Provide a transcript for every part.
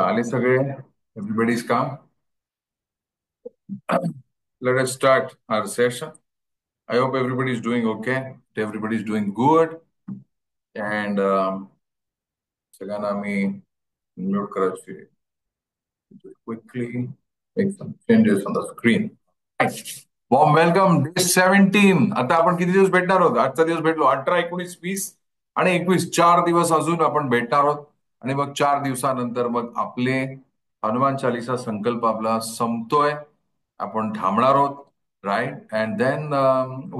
आले सगळे एव्हरीबडीज काम. Let us start our session. I hope everybody is doing okay. Everybody is doing good. And सगळ्यांना आम्ही mute करायची. Quickly make some changes on the screen. Nice. Warm welcome, day 17. आता आपण किती दिवस भेटणार आहोत? आजचा दिवस भेटलो 18, 19, 20 आणि 21. 4 दिवस अजून आपण भेटणार आहोत. आणि मग 4 दिवसानंतर मग आपले हनुमान चालीसा संकल्प आपला संपतोय. आपण थांबणार आहोत. Right. And then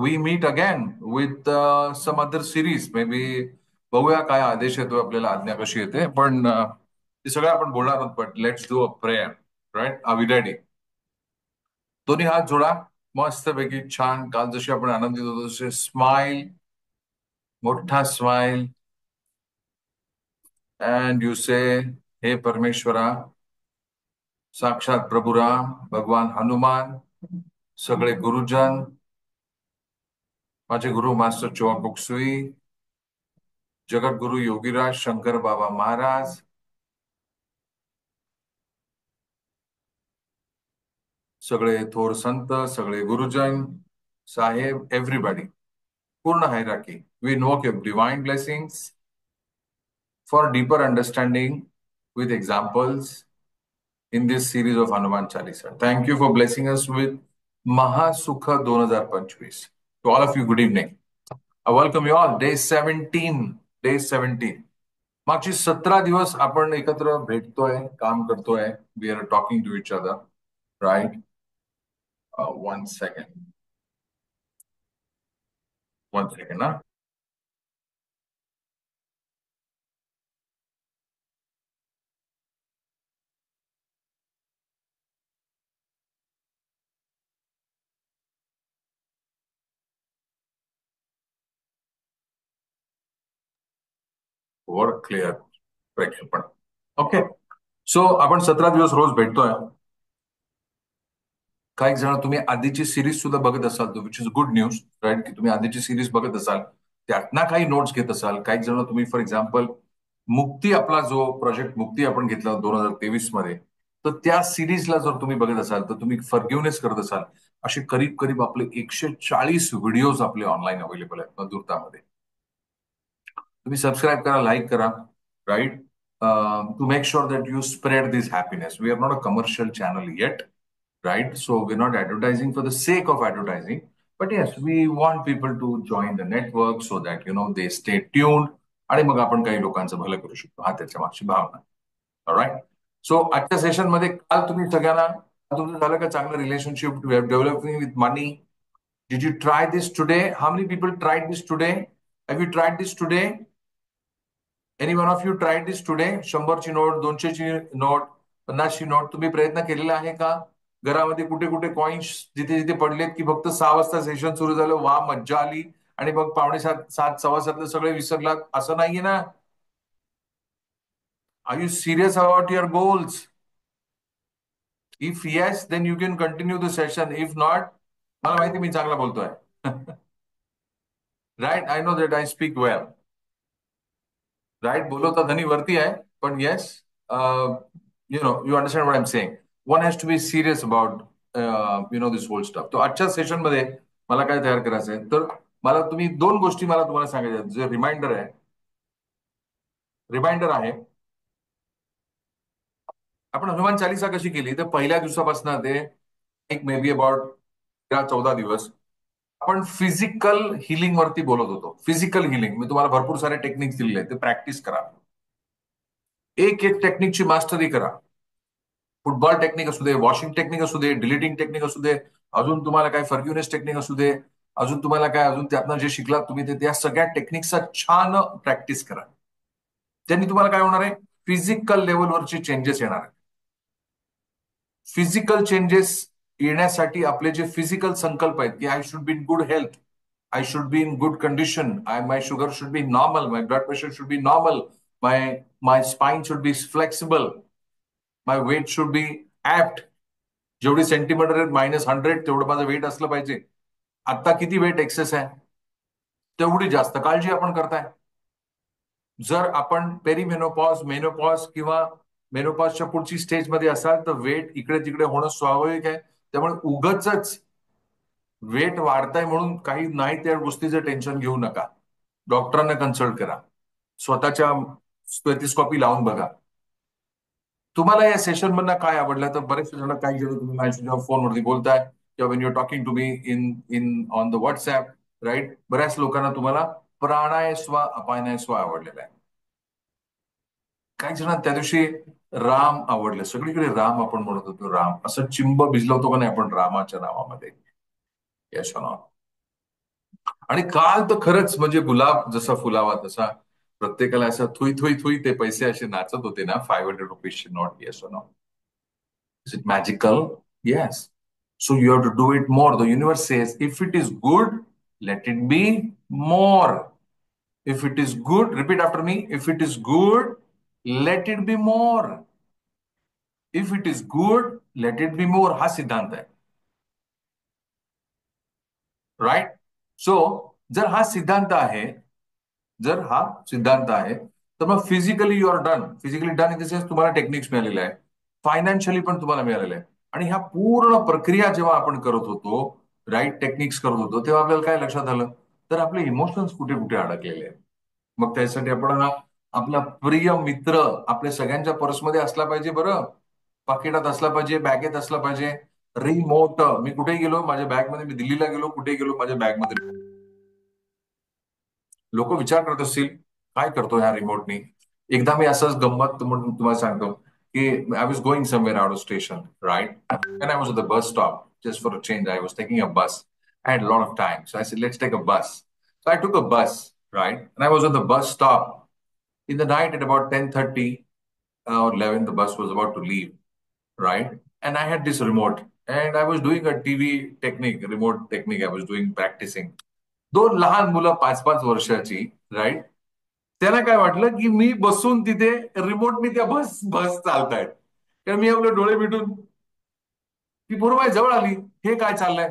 we meet again with some other series. Maybe बघूया काय आदेश येतो, आपल्याला आज्ञा कशी येते. पण ते सगळं आपण बोलणार आहोत. But let's do a prayer. Right. Are we ready? दोन्ही हात जोडा. मस्तपैकी छान. काल जशी आपण आनंदित होतो तसे स्माइल, मोठा स्माइल. अँड यू से, हे परमेश्वरा, साक्षात प्रभु राम, भगवान हनुमान, सगळे गुरुजन, माझे गुरु मास्टर चोआ बुकसुई, जगत गुरु योगीराज शंकर बाबा महाराज, सगळे थोर संत, सगळे गुरुजन, साहेब, एव्हरीबडी, पूर्ण hierarchy. We invoke your divine blessings for deeper understanding with examples in this series of Hanuman Chalisa. Thank you for blessing us with Mahasukha 2025. To all of you, good evening. I welcome you all. Day 17. Day 17. मागची 17 दिवस आपण एकत्र भेटतोय, काम करतोय. We are talking to each other. Right? 1 second. 1 second, huh? Word clear. पण okay. So आपण 17 दिवस रोज भेटतोय. काही जण तुम्ही आधीची सिरीज सुद्धा बघत असाल, which is good news. Right. की तुम्ही आधीची सिरीज बघत असाल, त्यातनं काही नोट्स घेत असाल. काही जण तुम्ही फॉर एक्झाम्पल मुक्ती, आपला जो प्रोजेक्ट मुक्ती आपण घेतला 2023 मध्ये, तर त्या सिरीजला जर तुम्ही बघत असाल तर तुम्ही फॉरगिव्हनेस करत असाल. असे करीब करीब आपले 140 व्हिडिओज आपले ऑनलाईन अवेलेबल आहेत मधुरतामध्ये. तुम्ही सबस्क्राईब करा, लाईक करा. Right. To make sure that you spread this happiness. We are not a commercial channel yet. Right? So we're not advertising for the sake of advertising, but yes, we want people to join the network so that they stay tuned. आणि मग आपण काही लोकांचं भलं करू शकतो. हा त्याच्या मागची भावना. ऑलराईट. सो आजच्या सेशन मध्ये काल तुम्ही सगळ्यांना, तुमचं झालं का चांगलं relationship developing with money? Did you try this today? How many people tried this today? Have you tried this today? Any one of you tried this today? 100ची नोट, 200ची नोट, 50ची नोट तुम्ही प्रयत्न केलेला आहे का? घरामध्ये कुठे कुठे कॉइन्स जिथे जिथे पडलेत की फक्त 6 वाजता सेशन सुरू झालं, वा मज्जा आली, आणि मग पावणे सात, सात, सव्वा सातला सगळे विसरलात, असं नाहीये ना? Are you serious about your goals? If yes, then you can continue the session. If not, मला माहिती मी चांगला बोलतोय. Right. I know that I speak well. Right. बोलवता धनी वरती आहे, पण yes, you understand what I am saying. One has to be serious about this whole stuff. तो आजच्या सेशन मध्ये मला काय तयार करायचं आहे, तर मला तुम्ही 2 गोष्टी मला तुम्हाला सांगायच्या आहेत. जे रिमाइंडर आहे. आपण हनुमान चालिसा कशी केली, तर पहिल्या दिवसापासून ते एक मे बी अबाउट 13-14 दिवस आपण फिजिकल हिलिंग वरती बोलत होतो. फिजिकल हिलिंग मी तुम्हाला भरपूर सारे टेक्निक्स दिलेले आहेत, ते प्रॅक्टिस करा. एक एक टेक्निकची मास्टरी करा. फुटबॉल टेक्निक असू दे, वॉशिंग टेक्निक असू दे, डिलीटिंग टेक्निक असू दे, अजून तुम्हाला काय फॉरगिव्हनेस टेक्निक असू दे, अजून तुम्हाला काय, अजून त्यातनं जे शिकलात तुम्ही ते, त्या सगळ्या टेक्निकचा छान प्रॅक्टिस करा. त्यांनी तुम्हाला काय होणार आहे, फिजिकल लेवलवरचे चेंजेस येणार आहेत. फिजिकल चेंजेस येण्यासाठी आपले जे फिजिकल संकल्प आहेत की I should be in good health, I should be in good condition, my sugar should be normal, my blood pressure should be normal, my spine should be flexible, my weight should be apt. जेवढी centimetre आहेत -100 तेवढं माझं weight असलं पाहिजे. आता किती weight access आहे तेवढी जास्त काळजी आपण करताय. जर आपण पेरीमेनोपॉज, मेनोपॉज किंवा मेनोपॉजच्या पुढची स्टेजमध्ये असाल तर वेट इकडे तिकडे होणं स्वाभाविक आहे. त्यामुळे उगच वेट वाढताय म्हणून काही नाही त्या गोष्टीचं टेन्शन घेऊ नका. डॉक्टरांना कन्सल्ट करा. स्वतःच्या स्टेथिस्कॉपी लावून बघा. तुम्हाला या सेशन मधनं काय आवडलं? तर बरेचसे जण, काही जण तुम्ही माझ्या फोनवरती बोलताय किंवा when you're talking to me in in on the WhatsApp, right? बऱ्याच लोकांना तुम्हाला प्राणायस्व अपानायस्व आवडलेला आहे. काही जणांना त्या दिवशी राम आवडलं. सगळीकडे राम आपण म्हणत होतो. राम असं चिंब भिजलं होतो का नाही आपण रामाच्या नावामध्ये? यश. आणि काल तर खरंच म्हणजे गुलाब जसा फुलावा तसा प्रत्येकाला असं थुई थुई थुई ते पैसे असे नाचत होते ना, ₹500 नॉट. येस और no? Is it magical? Yes. So you have to do it more. The universe says if it is good, let it be more. If it is good, repeat after me, if it is good, let it be more. If it is good, let it be more, हा सिद्धांत आहे. Right? So जर हा सिद्धांत आहे, जर हा सिद्धांत आहे, तर मग physically you are done. Physically done in the sense तुम्हाला टेक्निक्स मिळालेले आहे, फायनान्शियली पण तुम्हाला मिळालेलं आहे. आणि ह्या पूर्ण प्रक्रिया जेव्हा आपण करत होतो, राईट, टेक्निक्स करत होतो, तेव्हा आपल्याला काय लक्षात आलं? तर आपले इमोशन्स कुठे कुठे अडकलेले आहेत. मग त्यासाठी आपण आपला प्रिय मित्र आपल्या सगळ्यांच्या पर्समध्ये असला पाहिजे बरं, पाकिटात असला पाहिजे, बॅगेत असला पाहिजे. रिमोट. मी कुठेही गेलो माझ्या बॅगमध्ये, मी दिल्लीला गेलो कुठेही गेलो माझ्या बॅगमध्ये. लोक विचार करत असतील काय करतो ह्या रिमोटनी. एकदा मी असंच गंमत म्हणून तुम्हाला सांगतो की I was going somewhere out of station, right, and I was the bus stop just for a change. I was taking a bus. I had a lot of time. So I said, let's take a bus. So I took a bus, right? And I was at the bus stop in the night at about 10:30 or 11. The bus was about to leave, right? And I had this remote. And I was doing a TV technique, remote technique. I was doing practicing. दोन लहान मुलं 5-5 वर्षाची, right, त्याला काय वाटलं की मी बसून तिथे रिमोटनी त्या बस बस चालतायत. कारण मी आपले डोळे मिटून ती पूर्वाई जवळ आली. हे काय चाललंय?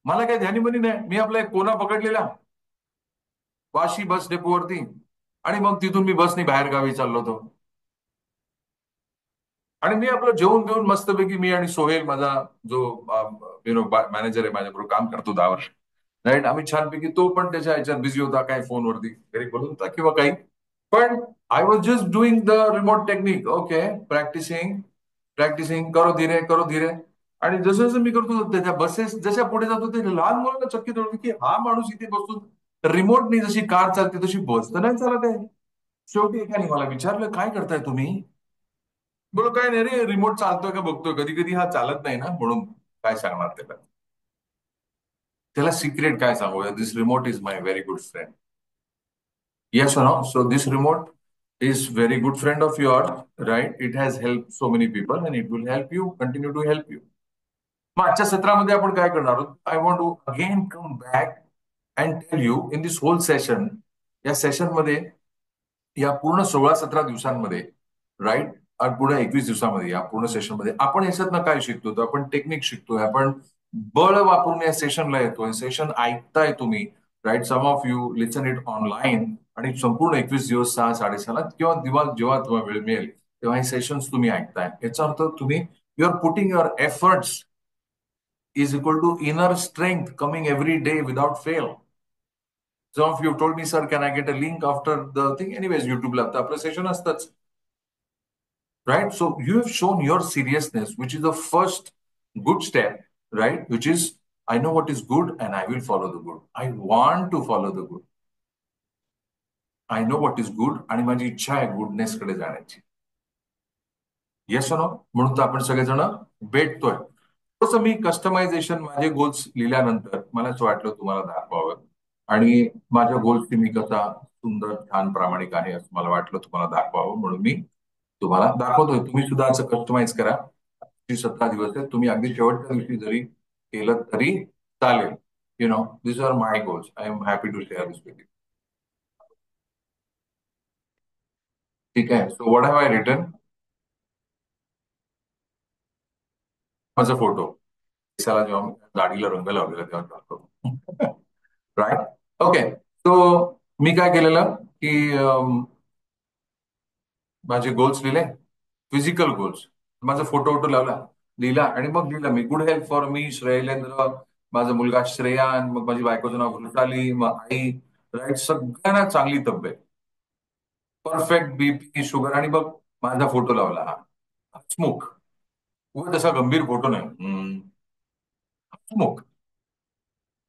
मला काही ध्यानीमनी नाही. मी आपला एक कोना पकडलेला वाशी बस डेपोवरती, आणि मग तिथून मी बसनी बाहेर गावी चाललो होतो. आणि मी आपलं जेवून घेऊन मस्तपैकी, मी आणि सोहेल माझा जो मॅनेजर आहे, माझ्याबरोबर काम करतो 10 वर्ष, राईट, आम्ही छानपैकी, तो पण त्याच्या ह्याच्यात बिझी होता, काय फोनवरती घरी बोलत होता किंवा काही. पण I was just doing the remote technique. Okay, practising practising, करो धीरे. आणि जसं जसं मी करतो त्या बसेस जशा पुढे जातो, ते लहान मुलांना चकित होतं की हा माणूस इथे बसून रिमोटनी जशी कार चालते तशी बस तर नाही चालत आहे. शेवटी एकाने मला विचारलं, काय करताय तुम्ही? बोलो, काय नाही रे, रिमोट चालतोय का बघतोय. कधी कधी हा चालत नाही ना, म्हणून काय सांगणार त्याला. त्याला सिक्रेट काय सांगू? This remote is my very good friend. Yes or no? So this remote is very good friend of yours, right? It has helped so many people and it will help you, continue to help you. मग आजच्या सत्रामध्ये आपण काय करणार आहोत? I want to again come back and tell you in this whole session. या सेशनमध्ये, या पूर्ण 16-17 दिवसांमध्ये, राईट, पुढे 21 दिवसामध्ये, या पूर्ण सेशनमध्ये आपण याच्यातनं काय शिकतो? तर आपण टेक्निक शिकतोय, आपण बळ वापरून या सेशनला येतोय. सेशन ऐकताय तुम्ही, right? Some of you listen it online, आणि संपूर्ण 21 दिवस 6-6.5 किंवा जेव्हा तुम्हाला वेळ मिळेल तेव्हा हे सेशन्स तुम्ही ऐकताय. याचा अर्थ तुम्ही, you are putting your efforts is equal to inner strength coming every day without fail. Some of you told me, sir, can I get a link after the thing? Anyways, YouTube ला आपलं session असतंच, right? So you have shown your seriousness, which is the first good step, right? Which is, I know what is good and I will follow the good. I want to follow the good. I know what is good आणि माझी इच्छा आहे goodness कडे जाण्याची. Yes no? म्हणून तर आपण सगळेजण भेटतोय. तसं मी कस्टमायझेशन, माझे गोल्स लिहिल्यानंतर मला असं वाटलं तुम्हाला दाखवावं, आणि माझ्या गोल्सची मी कसा सुंदर, छान, प्रामाणिक आहे असं मला वाटलं तुम्हाला दाखवावं, म्हणून मी तुम्हाला दाखवतोय. तुम्ही सुद्धा असं कस्टमाइज करा. 17 दिवस आहेत, तुम्ही अगदी शेवटच्या दिवशी जरी केलं तरी चालेल. This are my goals. I am happy to share this with you. ठीक आहे. So what have I written? माझा फोटो, केसाला जेव्हा मी दाढीला रंग लावलेला तेव्हा दाखवतो. राईट? ओके. सो मी काय केलेलं की माझे गोल्स लिहिले, फिजिकल गोल्स. माझा फोटो लावला, लिहिला आणि मग लिहिला मी गुड हेल्थ फॉर मी श्रेयलेंद्र, माझा मुलगा श्रेयान, मग माझी बायकोचं नाव वृषाली, मग आई, राईट, सगळ्यांना चांगली तब्येत, परफेक्ट बीपी शुगर, आणि मग माझा फोटो लावला, हसमुख. उगा तसा गंभीर फोटो नाही, हसमुख.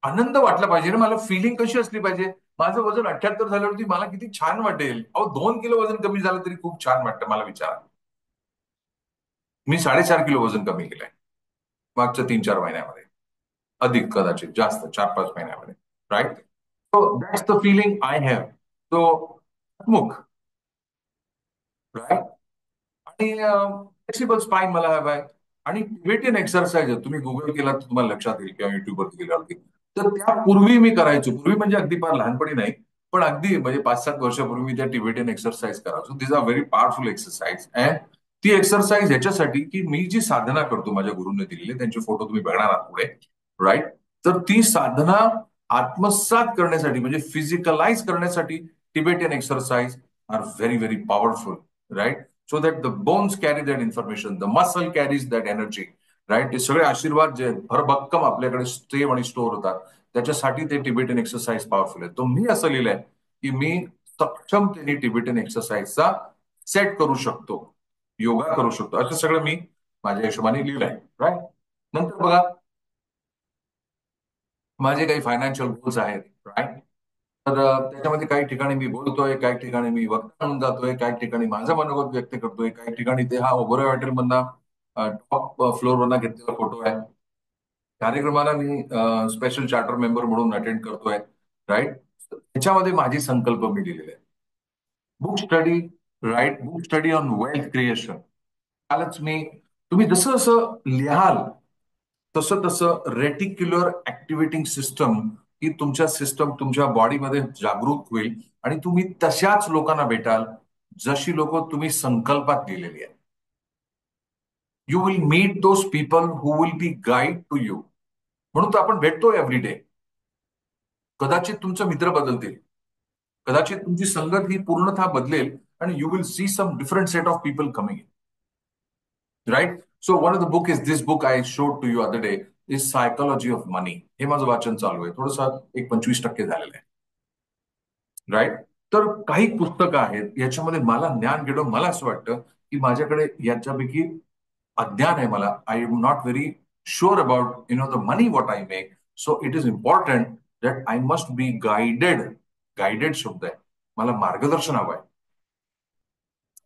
आनंद वाटला पाहिजे ना मला, फिलिंग कशी असली पाहिजे. माझं वजन 78 झाल्यावरती मला किती छान वाटेल. अहो 2 किलो वजन कमी झालं तरी खूप छान वाटतं मला. विचारा, मी 4.5 किलो वजन कमी केलंय मागच्या 3-4 महिन्यामध्ये. अधिक कदाचित, जास्त 4-5 महिन्यामध्ये. Right. So that's the feeling I have. तो हसमुख, राईट. आणि फ्लेक्सिबल स्पाईन मला हवा आहे. आणि टिबेटियन एक्सरसाइज आहे, तुम्ही गुगल केला तर तुम्हाला लक्षात येईल, किंवा युट्यूबवरती गेल्यावरती. तर त्यापूर्वी मी करायचो, पूर्वी म्हणजे अगदी फार लहानपणी नाही, पण अगदी म्हणजे 5-7 वर्षापूर्वी मी त्या टिबेटियन एक्सरसाइज करायचो. This are very powerful exercise. And ती एक्सरसाइज ह्याच्यासाठी की मी जी साधना करतो माझ्या गुरूंनी दिलेली, त्यांचे फोटो तुम्ही बघणार आहात पुढे, राईट. तर ती साधना आत्मसात करण्यासाठी, म्हणजे फिजिकलाइज करण्यासाठी, Tibetan exercise are very very powerful, right. So that the bones carry that information, the muscle carries that energy, right. ते सगळे आशीर्वाद जे भरभक्कम आपल्याकडे सेव्ह आणि स्टोअर होतात, त्याच्यासाठी ते टिबेटियन एक्सरसाइज पॉवरफुल आहे. तो मी असं लिहिलंय की मी सक्षमतेने टिबेटियन एक्सरसाइजचा सेट करू शकतो, योगा करू शकतो, असं सगळं मी माझ्या हिशोबाने लिहिलंय, राईट. नंतर बघा, माझे काही फायनान्शियल गोल्स आहेत, राईट. तर त्याच्यामध्ये काही ठिकाणी मी बोलतोय, काही ठिकाणी मी वक्ता म्हणून जातोय, काही ठिकाणी माझं मनोगत व्यक्त करतोय, काही ठिकाणी ते हा ओबेरॉय हॉटेल मधला टॉप फ्लोअरवरना घेतलेला फोटो आहे. कार्यक्रमाला मी स्पेशल चार्टर मेंबर म्हणून अटेंड करतोय, राईट. त्याच्यामध्ये माझी संकल्प मी लिहिलेले आहे. Book study, right, book study on wealth creation. कालच मी, तुम्ही जसं जसं लिहाल तसं तसं रेटिक्युलर ऍक्टिव्हेटिंग सिस्टम ही तुमच्या सिस्टम तुमच्या बॉडीमध्ये जागरूक होईल, आणि तुम्ही तशाच लोकांना भेटाल जशी लोक तुम्ही संकल्पात लिहिलेली आहेत. You will meet those people who will be guide to you. म्हणून तर आपण भेटतो एव्हरी डे. कदाचित तुमचे मित्र बदलतील, कदाचित तुमची संगत ही पूर्णतः बदलेल, आणि you will see some different set of people coming in, right. So one of the book is this book I showed to you other day, is psychology of money. हे माझं वाचन चालू आहे, थोडंसं एक 25% झालेलं आहे, राईट. तर काही पुस्तकं आहेत याच्यामध्ये मला ज्ञान घेणं, मला असं वाटतं की माझ्याकडे याच्यापैकी अज्ञान आहे मला. I am not very sure about the money what I make. So it is important that I must be guided. Guided शब्द आहे, मला मार्गदर्शन हवं आहे,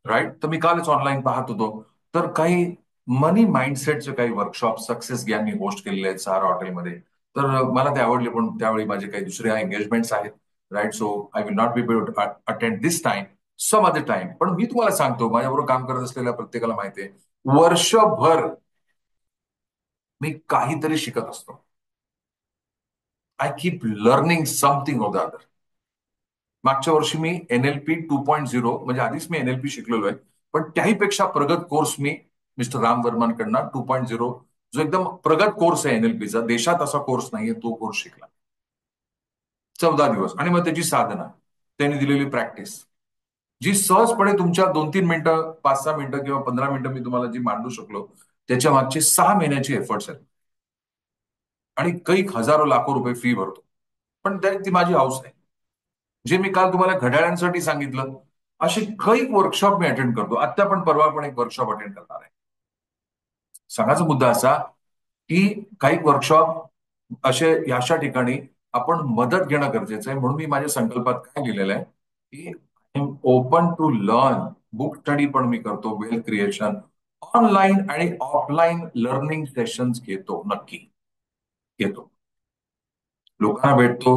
राईट. तर मी कालच ऑनलाईन पाहत होतो, तर काही मनी माइंडसेटचे काही वर्कशॉप सक्सेस घ्या मी होस्ट केलेले आहेत सहारा हॉटेलमध्ये. तर मला ते आवडले, पण त्यावेळी माझे काही दुसरे एंगेजमेंट्स आहेत, right. So I will not be able to attend this time, some other time. पण मी तुम्हाला सांगतो, माझ्याबरोबर काम करत असलेल्या प्रत्येकाला माहिती आहे, वर्षभर मी काहीतरी शिकत असतो. I keep learning something of the other. मागच्या वर्षी मी NLP 2.0, म्हणजे आधीच मी NLP शिकलेलो आहे, पण त्याहीपेक्षा प्रगत कोर्स मी मिस्टर राम वर्मांकडनं 2.0, जो एकदम प्रगत कोर्स आहे NLPचा, देशात असा कोर्स नाहीये, तो कोर्स शिकला. 14 दिवस. आणि मग त्याची साधना, त्यांनी दिलेली प्रॅक्टिस, जी सहजपणे तुमच्या 2-3 मिनिटं, 5-6 मिनिटं किंवा 15 मिनिटं मी तुम्हाला जी मांडू शकलो, त्याच्या मागचे 6 महिन्याची एफर्ट्स आहेत. आणि कैक हजारो लाखो रुपये फी भरतो, पण ती माझी हौस आहे. जे मी काल तुम्हाला घड्याळांसाठी सांगितलं, असे कैक वर्कशॉप मी अटेंड करतो. आता पण परवा पण एक वर्कशॉप अटेंड करणार आहे. सांगायचा मुद्दा असा की काही वर्कशॉप असे अशा ठिकाणी आपण मदत घेणं गरजेचं आहे. म्हणून मी माझ्या संकल्पात काय लिहिलेलं आहे की I am open to learn. Book study पण मी करतो, वेल्थ क्रिएशन, ऑनलाईन आणि ऑफलाईन लर्निंग सेशन्स घेतो, नक्की घेतो, लोकांना भेटतो.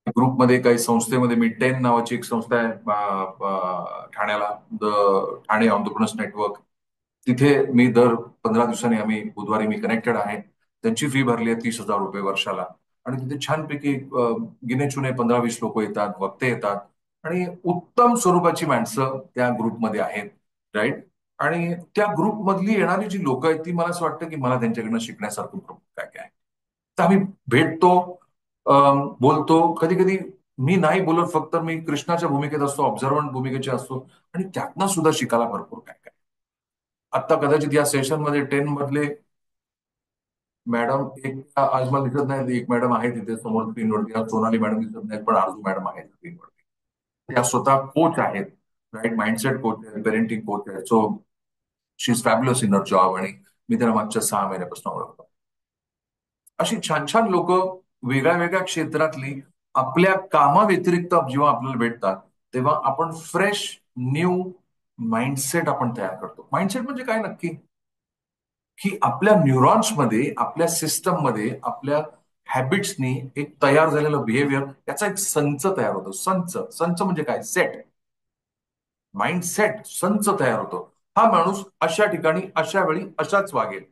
ग्रुपमध्ये काही संस्थेमध्ये, मी टेन नावाची एक संस्था आहे ठाण्याला, द ठाणे ऑन्टरप्रिनर्स नेटवर्क. तिथे मी दर 15 दिवसांनी बुधवारी मी कनेक्टेड आहे. त्यांची फी भरली आहे 30,000 रुपये वर्षाला. आणि तिथे छानपैकी गिनेचुने 15-20 लोक येतात, वक्ते येतात, आणि उत्तम स्वरूपाची माणसं त्या ग्रुपमध्ये आहेत, राईट. आणि त्या ग्रुपमधली येणारी जी लोक आहेत ती, मला असं वाटतं की मला त्यांच्याकडनं शिकण्यासारखं खूप काय काय आहे. तर आम्ही भेटतो, बोलतो, कधी कधी मी नाही बोलत, फक्त मी कृष्णाच्या भूमिकेत असतो, ऑब्झर्वंट भूमिकेचे असतो, आणि त्यातनं सुद्धा शिकायला भरपूर काय काय. आता कदाचित या सेशनमध्ये 10 मधले मॅडम एक आज मला दिसत नाही, एक मॅडम आहे तिथे समोर स्क्रीनवरती, आज सोनाली मॅडम दिसत नाही, पण आरजू मॅडम आहेत स्क्रीनवरती. त्या स्वतः कोच आहेत, राईट, माइंडसेट कोच आहे, पेरेंटिंग कोच आहे. So she is fabulous in her job, आणि मी त्यांना मागच्या 6 महिन्यापासून ओळखतो. अशी छान छान लोक वेगळ्या वेगळ्या क्षेत्रातली आपल्या कामाव्यतिरिक्त जेव्हा आपल्याला भेटतात, तेव्हा आपण फ्रेश न्यू माइंडसेट आपण तयार करतो. माइंडसेट म्हणजे काय नक्की? की आपल्या न्यूरॉन्समध्ये, आपल्या सिस्टममध्ये, आपल्या हॅबिट्सनी एक तयार झालेलं बिहेवियर, त्याचा एक संच तयार होतो. संच, संच म्हणजे काय? सेट, माइंडसेट, संच तयार होतो. हा माणूस अशा ठिकाणी, अशा वेळी, अशाच वागेल.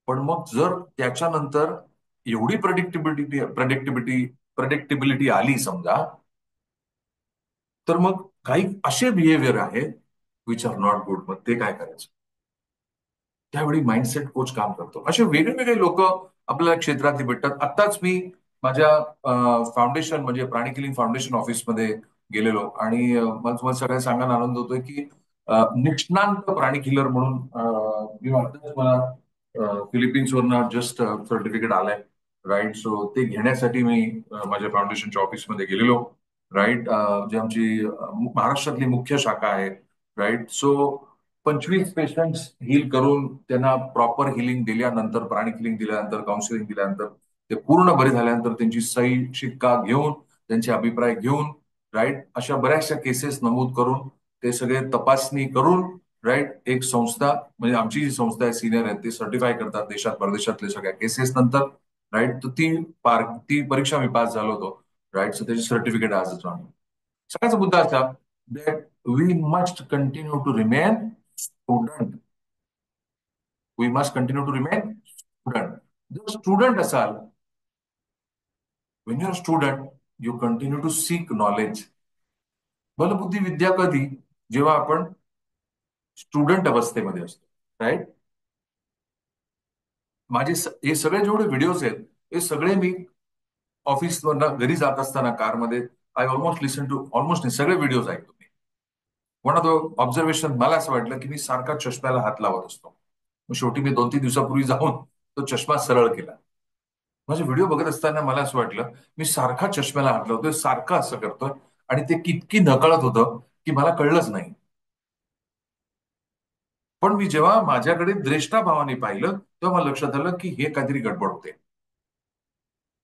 पण मग जर त्याच्यानंतर एवढी प्रेडिक्टिबिलिटी प्रेडिक्टिबिलिटी प्रेडिक्टिबिलिटी आली समजा, तर मग काही असे बिहेवियर आहेत विच आर नॉट गुड. मग ते काय करायचं? त्यावेळी माइंडसेट कोच काम करतो. असे वेगळे वेगळे लोक आपल्याला क्षेत्रातली भेटतात. आत्ताच मी माझ्या फाउंडेशन, म्हणजे प्राणी किलिंग फाउंडेशन ऑफिसमध्ये गेलेलो, आणि मला तुम्हाला सगळ्यांना सांगायला आनंद होतोय की निष्णांत प्राणी किलर म्हणून मी वाटतं मला फिलिपिन्सवरनं जस्ट सर्टिफिकेट आलंय, राईट. सो ते घेण्यासाठी मी माझ्या फाउंडेशनच्या ऑफिसमध्ये गेलेलो, राईट. जी आमची महाराष्ट्रातली मुख्य शाखा आहे, राईट. सो 25 पेशंट्स हील करून त्यांना प्रॉपर हिलिंग दिल्यानंतर, प्राणिक हिलिंग दिल्यानंतर, काउन्सिलिंग दिल्यानंतर, ते पूर्ण बरे झाल्यानंतर त्यांची सही शिक्का घेऊन, त्यांचे अभिप्राय घेऊन, राईट, अशा बऱ्याचशा केसेस नमूद करून, ते सगळे तपासणी करून, राईट, एक संस्था, म्हणजे आमची जी संस्था आहे, सिनियर आहेत, ते सर्टिफाय करतात देशात परदेशातल्या सगळ्या केसेस नंतर, राईट. तर ती परीक्षा मी पास झालो होतो, राईट. सो त्याची सर्टिफिकेट आजच आम्ही. सगळ्याचा मुद्दा असा, that we must continue to remain student. We must continue to remain student. जर स्टुडंट असाल, when your student, you continue to seek knowledge. बलबुद्धी विद्या कधी? जेव्हा आपण स्टुडंट अवस्थेमध्ये असतो, राईट. हे सगळे जेवढे व्हिडिओज आहेत, हे सगळे मी ऑफिसवरनं घरी जात असताना कारमध्ये, I almost listen to, almost सगळे व्हिडिओज ऐकतो मी. वन ऑफ द ऑब्झर्वेशन मला असं वाटलं की मी सारखा चष्म्याला हात लावत असतो. मग शेवटी मी 2-3 दिवसापूर्वी जाऊन तो चष्मा सरळ केला. माझे व्हिडिओ बघत असताना मला असं वाटलं, मी सारखा चष्म्याला हात लावतोय, सारखं असं करतोय, आणि ते कितकी नकळत होतं की मला कळलंच नाही. पण मी जेव्हा माझ्याकडे द्रेष्टाभावाने पाहिलं, तेव्हा मला लक्षात आलं की हे काहीतरी गडबड होते.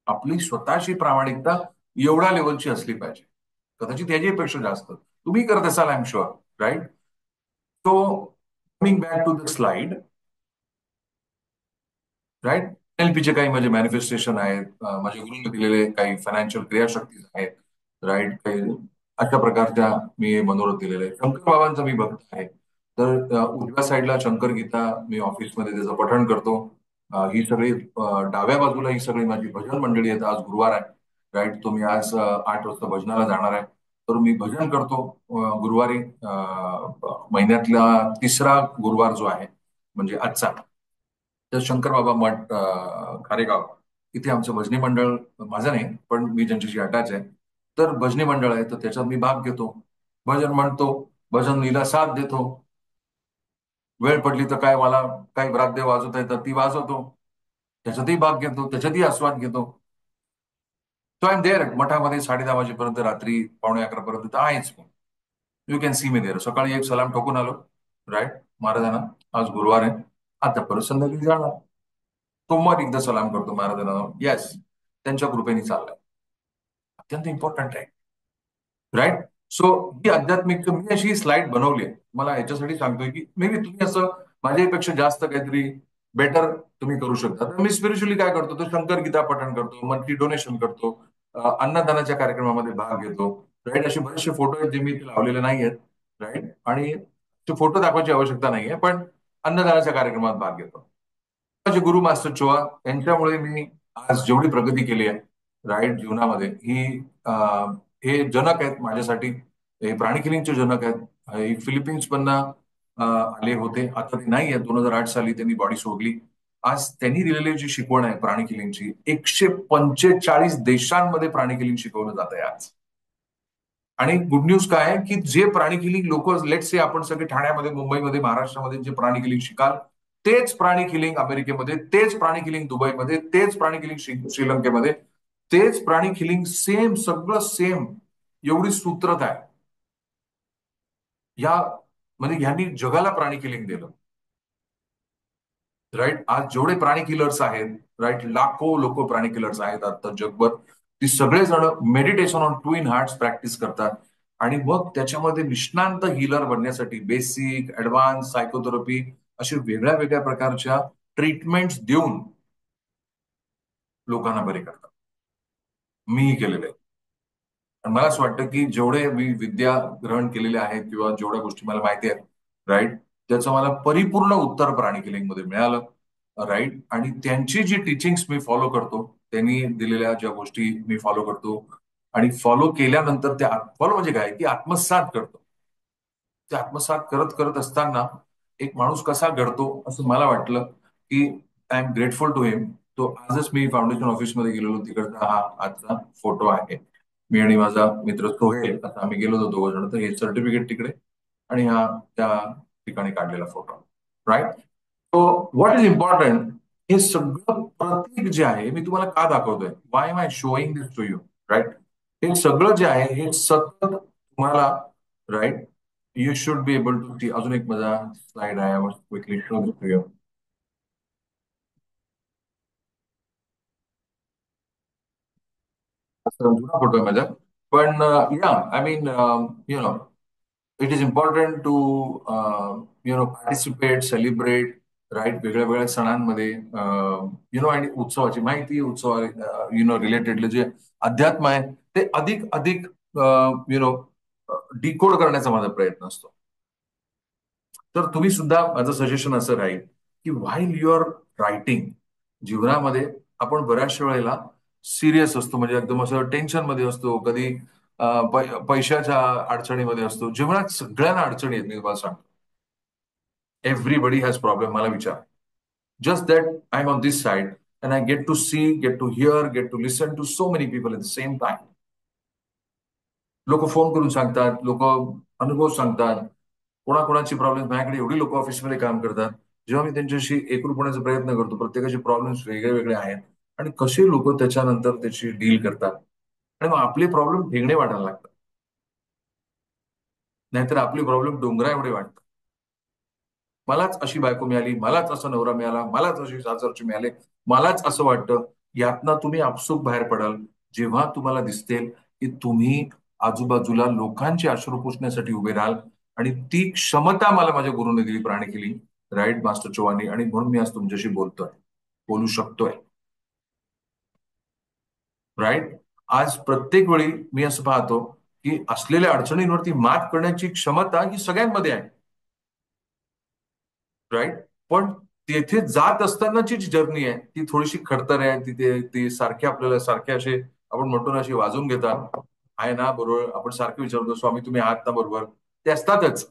आपली स्वतःची प्रामाणिकता एवढ्या लेवलची असली पाहिजे, कदाचित याच्यापेक्षा जास्त तुम्ही करत असाल, I am sure, right. So coming back to the slide, right. एनएलपीचे काही माझे मॅनिफेस्टेशन आहेत, माझ्या गुरुंनी दिलेले काही फायनान्शियल क्रियाशक्ती आहेत, राईट. काही अशा प्रकारच्या मी मनोरथ दिलेले आहे. शंकर बाबांचा मी भक्त आहे. तर उजव्या साईडला शंकर गीता मी ऑफिसमध्ये त्याचं पठण करतो. ही सगळी डाव्या बाजूला ही सगळी माझी भजन मंडळी आहेत. आज गुरुवार आहे, राईट. तो मी आज 8 वाजता भजनाला जाणार आहे. तर मी भजन करतो गुरुवारी, महिन्यातला तिसरा गुरुवार जो आहे, म्हणजे आजचा. तर शंकर बाबा मठ, खारेगाव, इथे आमचं भजनी मंडळ, माझं नाही पण मी ज्यांच्याशी अटॅच आहे, तर भजनी मंडळ आहे, तर त्याच्यात मी भाग घेतो, भजन म्हणतो, भजनीला साथ देतो. वेळ पडली तर काय, मला काही वाद्य वाजवता येतात ती वाजवतो, त्याच्यातही भाग घेतो, त्याच्यातही आस्वाद घेतो. सो आय एम देअर मठामध्ये 10:30 वाजेपर्यंत, रात्री 11:45 आहेच मी. You can see me there. सकाळी एक सलाम ठोकून आलो, राईट, महाराजांना. आज गुरुवार आहे, आता परत संध्याकाळी जाणार. सोमवार एकदा सलाम करतो महाराजांना, येस, त्यांच्या कृपेने चाललंय. अत्यंत इम्पॉर्टंट आहे, राईट. सो ही आध्यात्मिक, मी अशी स्लाइड बनवली आहे, मला याच्यासाठी सांगतोय की मे बी तुम्ही असं माझ्यापेक्षा जास्त काहीतरी बेटर तुम्ही करू शकता. तर मी स्पिरिच्युअली काय करतो, तर शंकर गीता पठण करतो, मंथली डोनेशन करतो, अन्नदानाच्या कार्यक्रमामध्ये भाग घेतो, राईट. असे बरेचसे फोटो आहेत जे मी इथे लावलेले नाही आहेत, राईट. आणि ते फोटो दाखवायची आवश्यकता नाहीये, पण अन्नदानाच्या कार्यक्रमात भाग घेतो. माझे गुरु मास्टर चोआ यांच्यामुळे मी आज जेवढी प्रगती केली आहे, राईट, जीवनामध्ये, हे जनक आहेत माझ्यासाठी. हे प्राणी किलिंगचे जनक आहेत. हे फिलिपिन्स मधनं आले होते, आता ते नाही आहेत. 2008 साली त्यांनी बॉडी सोडली. आज त्यांनी दिलेली जी शिकवण आहे प्राणी किलिंगची, 145 देशांमध्ये प्राणी किलिंग शिकवलं जात आहे आज. आणि गुड न्यूज काय आहे, की जे प्राणी किलिंग लोक लेट से आपण सगळे ठाण्यामध्ये, मुंबईमध्ये, महाराष्ट्रामध्ये जे प्राणी किलिंग शिकाल, तेच प्राणी किलिंग अमेरिकेमध्ये, तेच प्राणी किलिंग दुबईमध्ये, तेच प्राणी किलिंग श्रीलंकेमध्ये, तेच प्राणी किलिंग सेम, सगळं सेम. एवढी सूत्रता आहे या, म्हणजे ह्यांनी जगाला प्राणी किलिंग दिलं. राईट, आज जेवढे प्राणी किलर्स आहेत, राईट, लाखो लोक प्राणी किलर्स आहेत आता जगभर. ती सगळेजण meditation on twin hearts practice करतात. आणि मग त्याच्यामध्ये निष्णांत हिलर बनण्यासाठी बेसिक, ऍडव्हान्स, सायकोथेरपी अशा वेगळ्या वेगळ्या प्रकारच्या ट्रीटमेंट्स देऊन लोकांना बरे करतात. मीही केलेले आहे. आणि मला असं वाटतं की जेवढे मी विद्या ग्रहण केलेले आहेत किंवा जेवढ्या गोष्टी मला माहिती आहेत, राईट, त्याचं मला परिपूर्ण उत्तर प्राणी किलिंग मध्ये मिळालं. राईट, आणि त्यांची जी टीचिंग्स मी फॉलो करतो, त्यांनी दिलेल्या ज्या गोष्टी मी फॉलो करतो, आणि फॉलो केल्यानंतर त्या फॉलो म्हणजे काय की आत्मसात करतो. ते आत्मसात करत करत असताना एक माणूस कसा घडतो असं मला वाटलं की आय एम ग्रेटफुल टू हिम. तो आजच मी फाउंडेशन ऑफिसमध्ये गेलेलो, तिकडचा हा आजचा फोटो आहे. मी आणि माझा मित्र सोहेल, आता आम्ही गेलो होतो दोघं जण, तर हे सर्टिफिकेट तिकडे आणि हा त्या ठिकाणी काढलेला photo. Right. So what is important, हे सगळं प्रतीक जे आहे मी तुम्हाला का दाखवतोय, why am I showing this to you, right. हे सगळं जे आहे हे सतत तुम्हाला, right, you should be able to see. अजून एक माझा स्लाइड आहे, quickly show this to you. जुना फोटो आहे माझा. पण या, I mean, you know, it is important to participate, celebrate, right, वेगळ्या वेगळ्या सणांमध्ये, आणि उत्सवाची माहिती, उत्सवा रिलेटेड जे अध्यात्म आहे ते अधिक अधिक डिकोड करण्याचा माझा प्रयत्न असतो. तर तुम्ही सुद्धा, माझं सजेशन असं राहील की व्हाईल यू आर रायटिंग, जीवनामध्ये आपण बऱ्याचशा वेळेला सिरियस असतो, म्हणजे एकदम असं टेन्शन मध्ये असतो, कधी पैशाच्या अडचणीमध्ये असतो. जीवनात सगळ्यांना अडचणी आहेत, मी तुम्हाला सांगतो. Everybody has problem. मला विचार, just that I am on this side and I get to see, get to hear, get to listen to so many people at the same time. लोक फोन करून सांगतात, लोक अनुभव सांगतात, कोणाकोणाची प्रॉब्लेम. माझ्याकडे एवढी लोक ऑफिसमध्ये काम करतात, जेव्हा मी त्यांच्याशी एकरूप होण्याचा प्रयत्न करतो, प्रत्येकाचे प्रॉब्लेम्स वेगळे वेगळे आहेत, आणि कसे लोक त्याच्यानंतर त्याची डील करतात. आणि मग आपले प्रॉब्लेम ठेंगणे वाटायला लागतात, नाहीतर आपले प्रॉब्लेम डोंगरा एवढे वाटतात. मलाच अशी बायको मिळाली, मलाच असा नवरा मिळाला, मलाच अशी सासरची मिळाले, मलाच असं वाटतं. यातनं तुम्ही आपसूक बाहेर पडाल जेव्हा तुम्हाला दिसतेल की तुम्ही आजूबाजूला लोकांचे अश्रू पुसण्यासाठी उभे राहाल. आणि ती क्षमता मला माझ्या गुरुने दिली, प्राणी केली, राईट, मास्टर चोवानी. आणि म्हणून मी आज तुमच्याशी बोलतोय, बोलू शकतोय. राईट. आज प्रत्येक वेळी मी असं पाहतो की असलेल्या अडचणींवरती मात करण्याची क्षमता ही सगळ्यांमध्ये आहे. राईट. पण तेथे जात असतानाची जी जर्नी आहे ती थोडीशी खडतर आहे. तिथे ती सारखे आपल्याला सारखे असे, आपण म्हणतो ना, अशी वाजून घेतात. आहे ना बरोबर, आपण सारखं विचारतो, स्वामी तुम्ही आहात ना बरोबर, ते असतातच.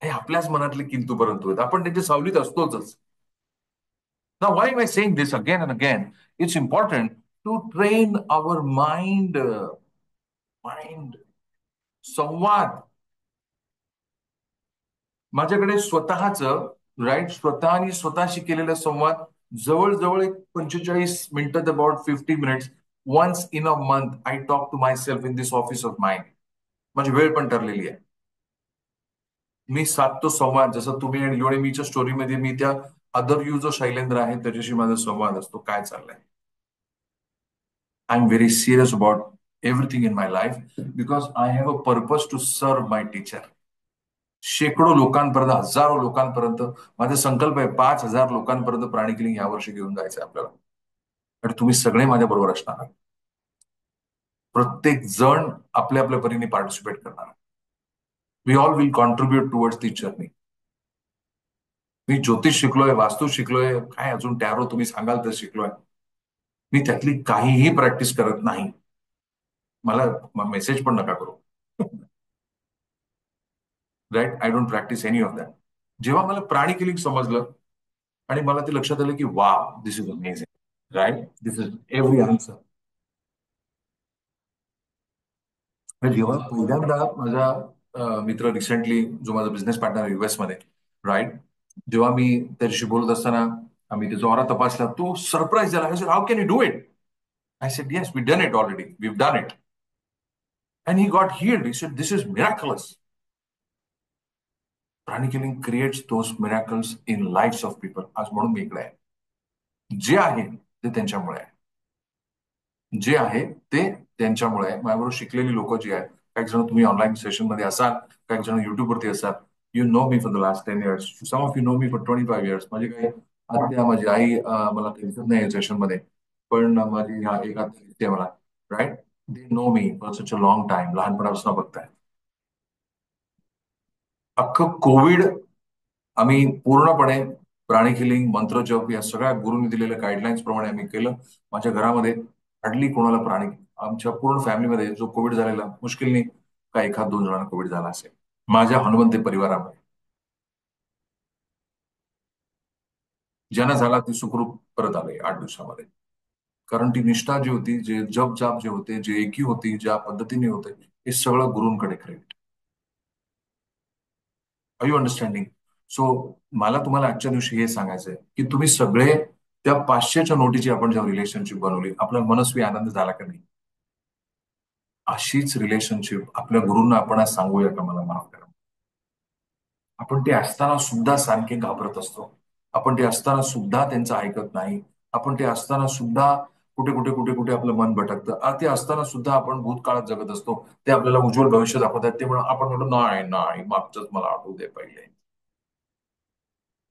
हे आपल्याच मनातले किंतु परंतु आहेत, आपण त्यांच्या सावलीत असतोच. ना why am I saying this again and again, it's important to train our mind. Mind, संवाद. माझ्याकडे स्वतःच, राईट, स्वतःनी स्वतःशी केलेला संवाद जवळजवळ एक 45 मिनिटं, about 50 minutes, once in a month I talk to myself in this office of mind. माझी वेळ पण ठरलेली आहे. मी साधतो संवाद, जसं तुम्ही आणि लोणे मीच्या स्टोरीमध्ये मी त्या अदर यू जो शैलेंद्र आहे त्याच्याशी माझा संवाद असतो, काय चाललंय. I am very serious about everything in my life, because I have a purpose to serve my teacher. शेकडो लोकांपर्यंत, हजारो लोकांपर्यंत माझा संकल्प आहे, 5,000 लोकांपर्यंत प्राणी क्लिनिक या वर्षी घेऊन जायचं आपल्याला. आणि तुम्ही सगळे माझ्या बरोबर असणार आहात. प्रत्येक जण आपल्या आपल्या परीने पार्टिसिपेट करणार. We all will contribute towards this journey. मी ज्योतिष शिकलोय, वास्तू शिकलोय, काय अजून टॅरो तुम्ही सांगाल तर शिकलोय. मी त्यातली काहीही प्रॅक्टिस करत नाही. मला मेसेज पण नका करू. Right, I don't practise any of that. जेव्हा मला प्राणी किलिंग समजलं, आणि मला ते लक्षात आलं की वा, this is amazing, right, this is every answer. जेव्हा पहिल्यांदा माझा मित्र रिसेंटली, जो माझा बिझनेस पार्टनर युएस मध्ये, राईट, जेव्हा मी त्याच्याशी बोलत असताना आम्ही त्याचा ऑरा तपासला, तो सरप्राईज झाला. How can you do it? I said yes, we done it already, we done it. And he got heard. He said this is miraculous. प्राणी killing creates those miracles in lifes of people. आज म्हणून मी इकडे आहे. जे आहे ते त्यांच्यामुळे आहे. जे आहे ते त्यांच्यामुळे आहे. माझ्याबरोबर शिकलेली लोक जी आहेत, काही जण तुम्ही ऑनलाईन सेशन मध्ये असाल, काही जण युट्यूबवरती असाल. You know me for the last 10 years. Some of you know me for 25 years. माझी काही आत्या, माझी आई, मला काही दिसत नाही सेशन मध्ये, पण माझी ह्या एक आत्या दिसते मला, right. They know me for such a long time, लहानपणापासून बघताय. अख्खं कोविड आम्ही पूर्णपणे प्राणी किलिंग, मंत्रजप या सगळ्या गुरूंनी दिलेल्या गाईडलाईन्स प्रमाणे आम्ही केलं. माझ्या घरामध्ये हार्डली कोणाला प्राणी, आमच्या पूर्ण फॅमिलीमध्ये जो कोविड झालेला, मुश्किलने काय एखाद दोन जणांना कोविड झाला असेल माझ्या हनुमंते परिवारामध्ये. ज्यांना झाला ते सुखरूप परत आले 8 दिवसामध्ये. कारण ती निष्ठा जी होती, जे जप जाप जे होते, जे एकी होती, ज्या पद्धतीने होते, हे सगळं गुरूंकडे credit. Are you understanding? So मला तुम्हाला आजच्या दिवशी हे सांगायचंय की तुम्ही सगळे त्या 500च्या नोटीची आपण जेव्हा रिलेशनशिप बनवली, आपला मनस्वी आनंद झाला का नाही? अशीच रिलेशनशिप आपल्या गुरूंना आपण आज सांगूया का, मला माफ करा. आपण ते असताना सुद्धा सारखे घाबरत असतो. आपण ते असताना सुद्धा त्यांचं ऐकत नाही. आपण ते असताना सुद्धा कुठे कुठे कुठे कुठे आपलं मन भटकतं. ते असताना सुद्धा आपण भूतकाळात जगत असतो. ते आपल्याला उज्ज्वल भविष्य दाखवतात, ते म्हणून आपण म्हणतो नाही नाही, मागचंच मला आठवू दे पहिले.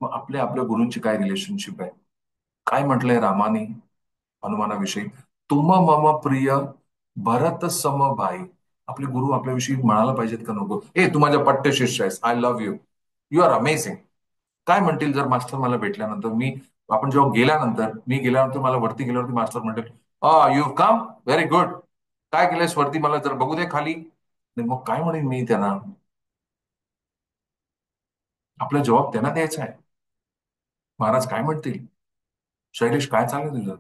मग आपल्या आपल्या गुरूंची काय रिलेशनशिप आहे? काय म्हटलंय रामाने हनुमानाविषयी? तुम मम प्रिय भरत सम भाई. आपले गुरु आपल्याविषयी म्हणायला पाहिजेत का नको, ए तू माझ्या पट्ट शिष्य आहेस, I love you, you are amazing. काय म्हणतील जर मास्टर मला भेटल्यानंतर, आपण जेव्हा गेल्यानंतर, मी गेल्यानंतर मला वरती गेल्यावरती मास्टर म्हणतील, यू कम, व्हेरी गुड, काय केलंयस वरती, मला जर बघू दे खाली. नाही, मग काय म्हणेन मी त्यांना? आपला जबाब त्यांना द्यायचा आहे. महाराज काय म्हणतील? शैलेश काय चाललंय तुझं?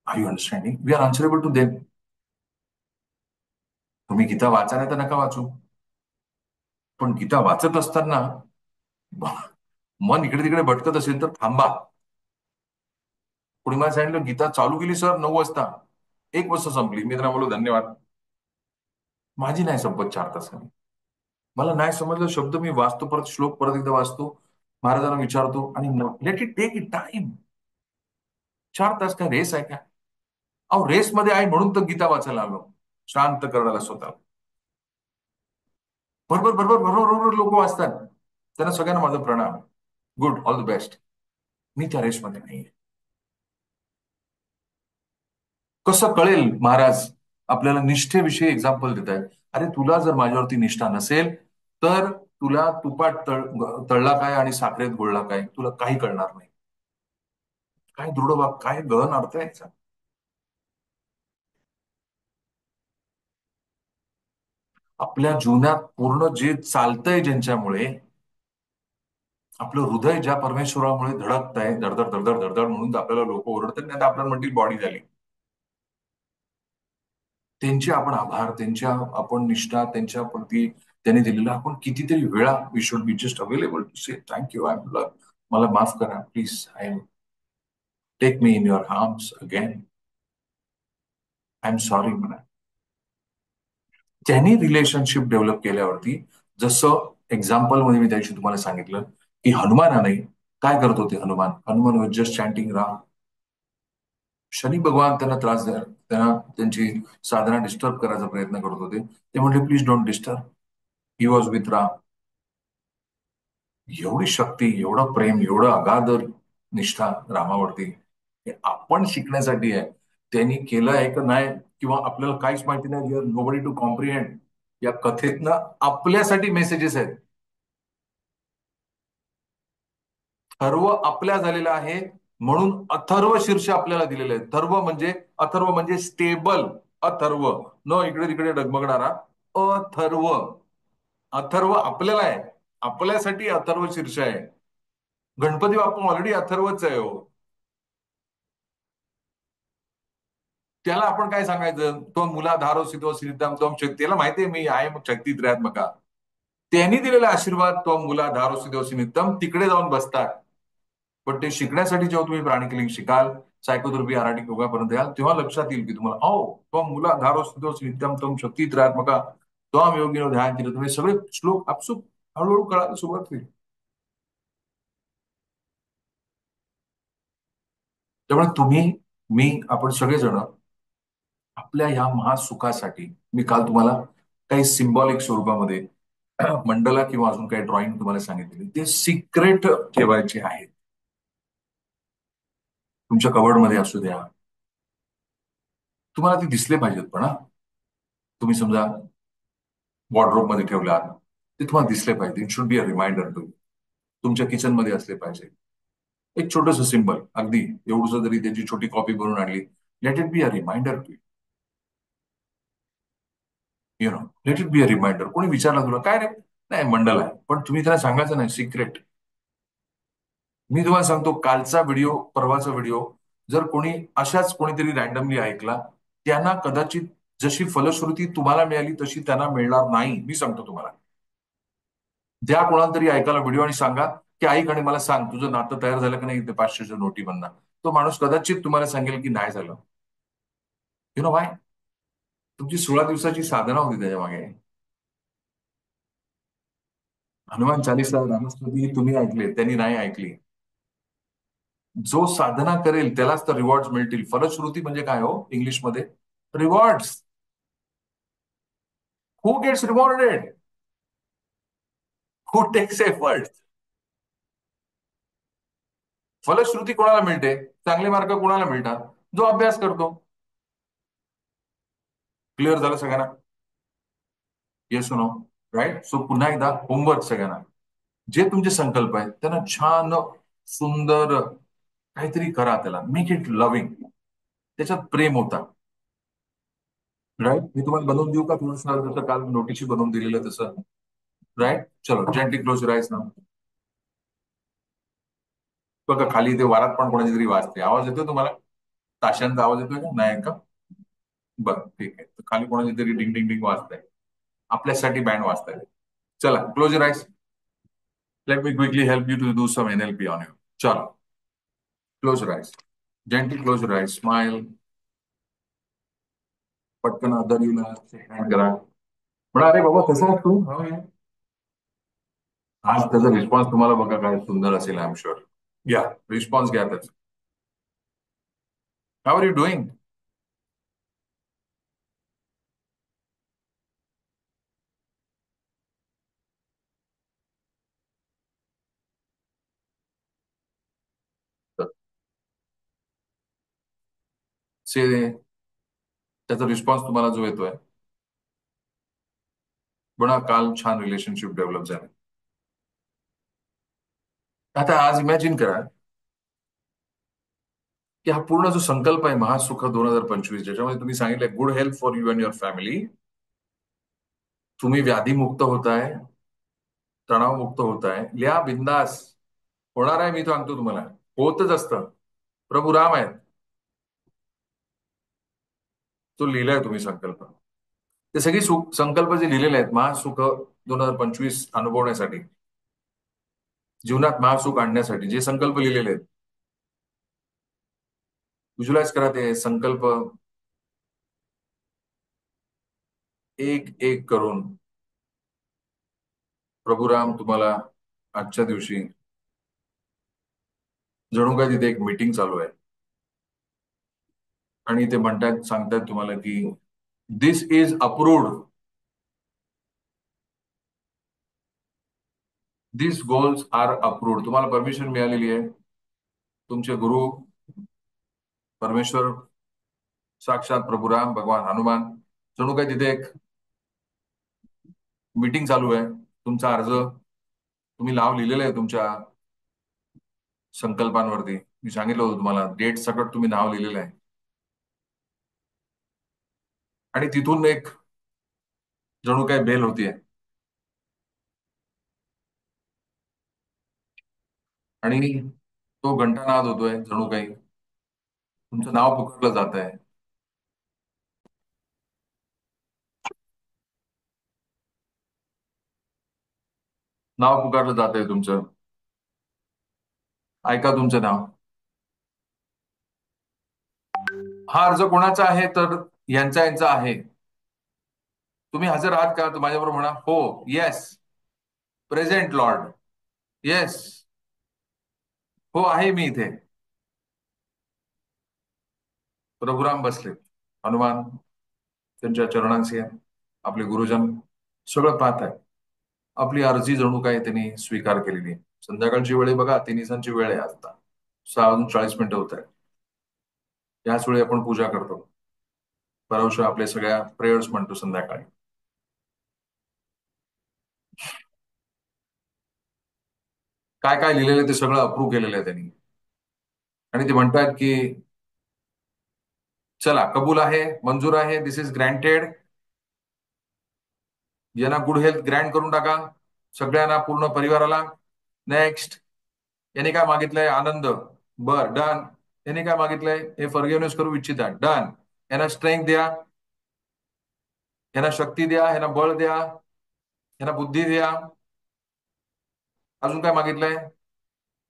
Are you understanding? We are answerable to them. तुम्ही गीता वाचा नाही तर नका वाचू, पण गीता वाचत असताना मन इकडे तिकडे भटकत असेल तर थांबा. कोणी मला सांगितलं गीता चालू केली सर 9 वाजता, 1 वाजता संपली. मी त्यांना बोललो धन्यवाद, माझी नाही संपत 4 तासाने. मला नाही समजलं शब्द, मी वाचतो, परत श्लोक परत एकदा वाचतो, महाराजांना विचारतो, आणि let it take it time. 4 तास काय रेस आहे का? अहो रेसमध्ये आहे म्हणून तर गीता वाचायला आलो, शांत करायला स्वतः. बरोबर बरोबर बरोबर बरोबर लोक वाचतात, त्यांना सगळ्यांना माझा प्रणाम, गुड, ऑल द बेस्ट. मी त्या रेसमध्ये नाही. कसं कळेल महाराज? आपल्याला निष्ठेविषयी एक्झाम्पल देत आहेत. अरे तुला जर माझ्यावरती निष्ठा नसेल तर तुला तुपात तळला काय आणि साखरेत घोळला काय, तुला काही कळणार नाही. काय दृढ वाक, काय गहन अर्थ आहे याचा. आपल्या जीवनात पूर्ण जे चालतंय ज्यांच्यामुळे, आपलं हृदय ज्या परमेश्वरामुळे धडकत आहे, धडधड धडधड धडधड म्हणून आपल्याला लोक ओरडतात, नाही तर आपल्याला म्हणतील बॉडी झाली. त्यांचे आपण आभार, त्यांच्या आपण निष्ठा, त्यांच्या प्रती त्यांनी दिलेला, आपण कितीतरी वेळा we should be just available to say thank you, I am, मला माफ करा please, I am, take me in your arms again, I am sorry म्हणा. त्यांनी रिलेशनशिप डेव्हलप केल्यावरती, जसं एक्झाम्पल मध्ये मी त्याशी तुम्हाला सांगितलं की हनुमानाने काय करत होते, Hanuman was just chanting Ram. Shani भगवान त्यांना त्रास द्या, त्यांना त्यांची साधना डिस्टर्ब करायचा प्रयत्न करत होते. ते म्हणले please don't disturb. He was with Ram. एवढी शक्ती, एवढं प्रेम, एवढं अगाध निष्ठा रामावरती, हे आपण शिकण्यासाठी आहे. त्यांनी केलं आहे का नाही, किंवा आपल्याला काहीच माहिती नाही, नोबडी टू कॉम्प्रिहेंड. या कथेतनं आपल्यासाठी मेसेजेस आहेत. थर्व आपल्या झालेला आहे, म्हणून अथर्व शीर्ष आपल्याला दिलेलं आहे. अथर्व म्हणजे स्टेबल. अथर्व, न इकडे तिकडे डगमगणारा अथर्व. अथर्व आपल्याला आहे, आपल्यासाठी अथर्व शीर्ष आहे. गणपती बाप्पा ऑलरेडी अथर्वच आहे हो. त्याला आपण काय सांगायचं, तो मुलाधारो सिद्धो सिद्धाम त्वम शक्ती, त्याला माहितीये मी आहे मग शक्ती मका. त्यांनी दिलेला आशीर्वाद तो मुलाधारो सिद्धो नित्यम तिकडे जाऊन बसतात. पण ते शिकण्यासाठी जेव्हा तुम्ही प्राणिक लिंग शिकाल, सायकोथेरपी आराटिक योगापर्यंत याल, तेव्हा लक्षात येईल की तुम्हाला तो मुलाधारो सिद्धो नित्यम त्वम शक्ती मका, त्वम योगिनो ध्यान केलं तुम्ही सगळे श्लोक आपसूक हळूहळू कळायला सुरुवात होईल. त्यामुळे तुम्ही, मी, आपण सगळेजण आपल्या ह्या महासुखासाठी, मी काल तुम्हाला काही सिम्बॉलिक स्वरूपामध्ये मंडला किंवा अजून काही ड्रॉइंग तुम्हाला सांगितले, ते सिक्रेट ठेवायचे आहेत. तुमच्या कबर्डमध्ये असू द्या, तुम्हाला ते दिसले पाहिजेत पण हा. तुम्ही समजा वॉर्डरोब मध्ये ठेवलात, ते तुम्हाला दिसले पाहिजे. It should be a reminder to. तुमच्या किचनमध्ये असले पाहिजे. एक छोटंसं सिंबल, अगदी एवढंसं जरी त्याची छोटी कॉपी बनवून आणली, let it be a reminder to you know, let it be a reminder. कोणी विचारलं तुला काय रे, नाही मंडल आहे, पण तुम्ही त्याला सांगायचं नाही सिक्रेट. मी तुम्हाला सांगतो, कालचा व्हिडिओ, परवाचा व्हिडिओ जर कोणी अशाच कोणीतरी रॅन्डमली ऐकला, त्यांना कदाचित जशी फलश्रुती तुम्हाला मिळाली तशी त्यांना मिळणार नाही. मी सांगतो तुम्हाला. द्या कोणाला तरी ऐकायला व्हिडिओ आणि सांगा की ऐक आणि मला सांग तुझं नातं तयार झालं की नाही ते 500च्या नोटीमधनं. तो माणूस कदाचित तुम्हाला सांगेल की नाही झालं. You know Y? तुमची 16 दिवसाची साधना होती त्याच्या मागे. हनुमान चालीसा, रामस्तुती तुम्ही ऐकले, त्यांनी नाही ऐकली. जो साधना करेल त्यालाच तर रिवॉर्ड मिळतील. फलश्रुती म्हणजे काय हो इंग्लिशमध्ये? Rewards. Who gets rewarded? Who takes effort? फलश्रुती कोणाला मिळते? चांगले मार्क कोणाला मिळतात? जो अभ्यास करतो. क्लिअर झालं सगळ्यांना? Yes no? राईट. सो पुन्हा एकदा होमवर्क सगळ्यांना. जे तुमचे संकल्प आहेत त्यांना छान, सुंदर काहीतरी करा. त्याला मेक इट लव्हिंग. त्याच्यात प्रेम होता. राईट. मी तुम्हाला बनवून देऊ का थोडंसं, जसं काल नोटीशी बनवून दिलेलं तसं? राईट. चलो जेंटली क्लोज युअर आईज ना. बघा खाली ते वारात पण कोणाची तरी वाजते. आवाज येतोय तुम्हाला? ताशांचा आवाज येतोय का? नाही का? बरं ठीक आहे. तर खाली कोणाची तरी डिंग डिंग डिंग वाजताय. आपल्यासाठी बँड वाजताय. चला close your eyes. Let me quickly help you to do some NLP on you. चलो close your eyes. Gently close your eyes. Smile. पटकन आदरीला हँड करा. म्हणा अरे बाबा कसा आहेस तू? आज त्याचा रिस्पॉन्स तुम्हाला बघा काय सुंदर असेल. I am sure. घ्या रिस्पॉन्स घ्या त्याचा. How are you doing? Say त्याचा रिस्पॉन्स तुम्हाला जो येतोय, म्हणा काल छान रिलेशनशिप डेव्हलप झालं. आता आज इमॅजिन करा की हा पूर्ण जो संकल्प आहे महासुख 2025, ज्याच्यामध्ये तुम्ही सांगितलंय good health for you and your family. तुम्ही व्याधीमुक्त होताय, तणावमुक्त होताय. लिहा बिंदास. होणार आहे, मी सांगतो तुम्हाला. होतच असतं. प्रभू राम आहेत. तो लिहिलाय तुम्ही संकल्प. ते सगळी संकल्प जे लिहिलेले आहेत महासुख 2025 अनुभवण्यासाठी, जीवनात महासुख आणण्यासाठी जे संकल्प लिहिलेले आहेत, व्हिज्युअलाइज करा ते संकल्प एक एक करून. प्रभुराम तुम्हाला आजच्या दिवशी जणू काय तिथे एक मीटिंग चालू आहे आणि ते म्हणतात, सांगतात तुम्हाला की this is approved. This goals are approved. तुम्हाला परमिशन मिळालेली आहे. तुमचे गुरु परमेश्वर, साक्षात प्रभुराम भगवान हनुमान, जणू काय तिथे एक मीटिंग चालू आहे. तुमचा अर्ज तुम्ही नाव लिहिलेलं आहे तुमच्या संकल्पांवरती. मी सांगितलं होतं तुम्हाला डेट सकट तुम्ही नाव लिहिलेलं आहे. आणि तिथून एक जणू काय बेल होतीये. आणि तो घंटानाद होतोय जणू काही तुमचं नाव पुकारलं जात आहे. नाव पुकारलं जात आहे तुमचं. ऐका तुमचं नाव. हा अर्ज कोणाचा आहे तर यांचा आहे. तुम्ही हजर आहात का? माझ्याबरोबर म्हणा हो. येस. Present Lord. येस. हो आहे मी इथे. रघुराम बसले. हनुमान त्यांच्या चरणांशी आहे. आपले गुरुजन सगळं पाहत आहे. आपली अर्जी जणू काय त्यांनी स्वीकार केलेली आहे. संध्याकाळची वेळ आहे बघा, 3 वेळ आहे आता. 6:40 होत आहे. याच वेळी आपण पूजा करतो. परवशा आपल्या सगळ्या प्रेयर्स म्हणतो संध्याकाळी. काय काय लिहिलेलं आहे ते सगळं अप्रूव्ह केलेलं आहे त्यांनी. आणि ते म्हणतात की चला कबूल आहे, मंजूर आहे, दिस इज ग्रँटेड. यांना गुड हेल्थ ग्रँट करून टाका सगळ्यांना, पूर्ण परिवाराला. नेक्स्ट. यांनी काय मागितलंय? आनंद. बर, डन. यांनी काय मागितलंय? हे फॉरगिव्हनेस करू इच्छिता. डन. यांना स्ट्रेंथ द्या, यांना शक्ती द्या, यांना बळ द्या, यांना बुद्धी द्या. अजून काय मागितलंय?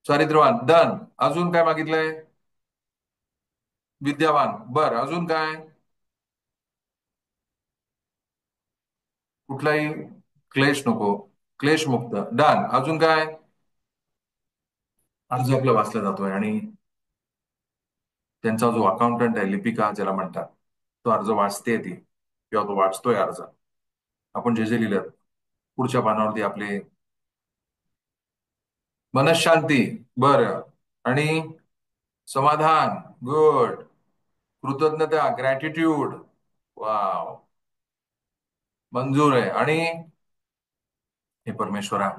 चारित्र्यवान. डन. अजून काय मागितलंय? विद्यावान. बर, अजून काय? कुठलाही क्लेश नको. क्लेशमुक्त. डन. अजून काय? अर्ज आपला वाचला जातोय आणि त्यांचा जो अकाउंटंट आहे, लिपिका ज्याला म्हणतात, तो अर्ज वाचते ती किंवा तो वाचतोय अर्ज. आपण जे जे लिहिलं पुढच्या पानावरती आपले मनशांती. बरं. आणि समाधान. गुड. कृतज्ञता. ग्रॅटिट्यूड. वाव. मंजूर आहे. आणि हे परमेश्वरा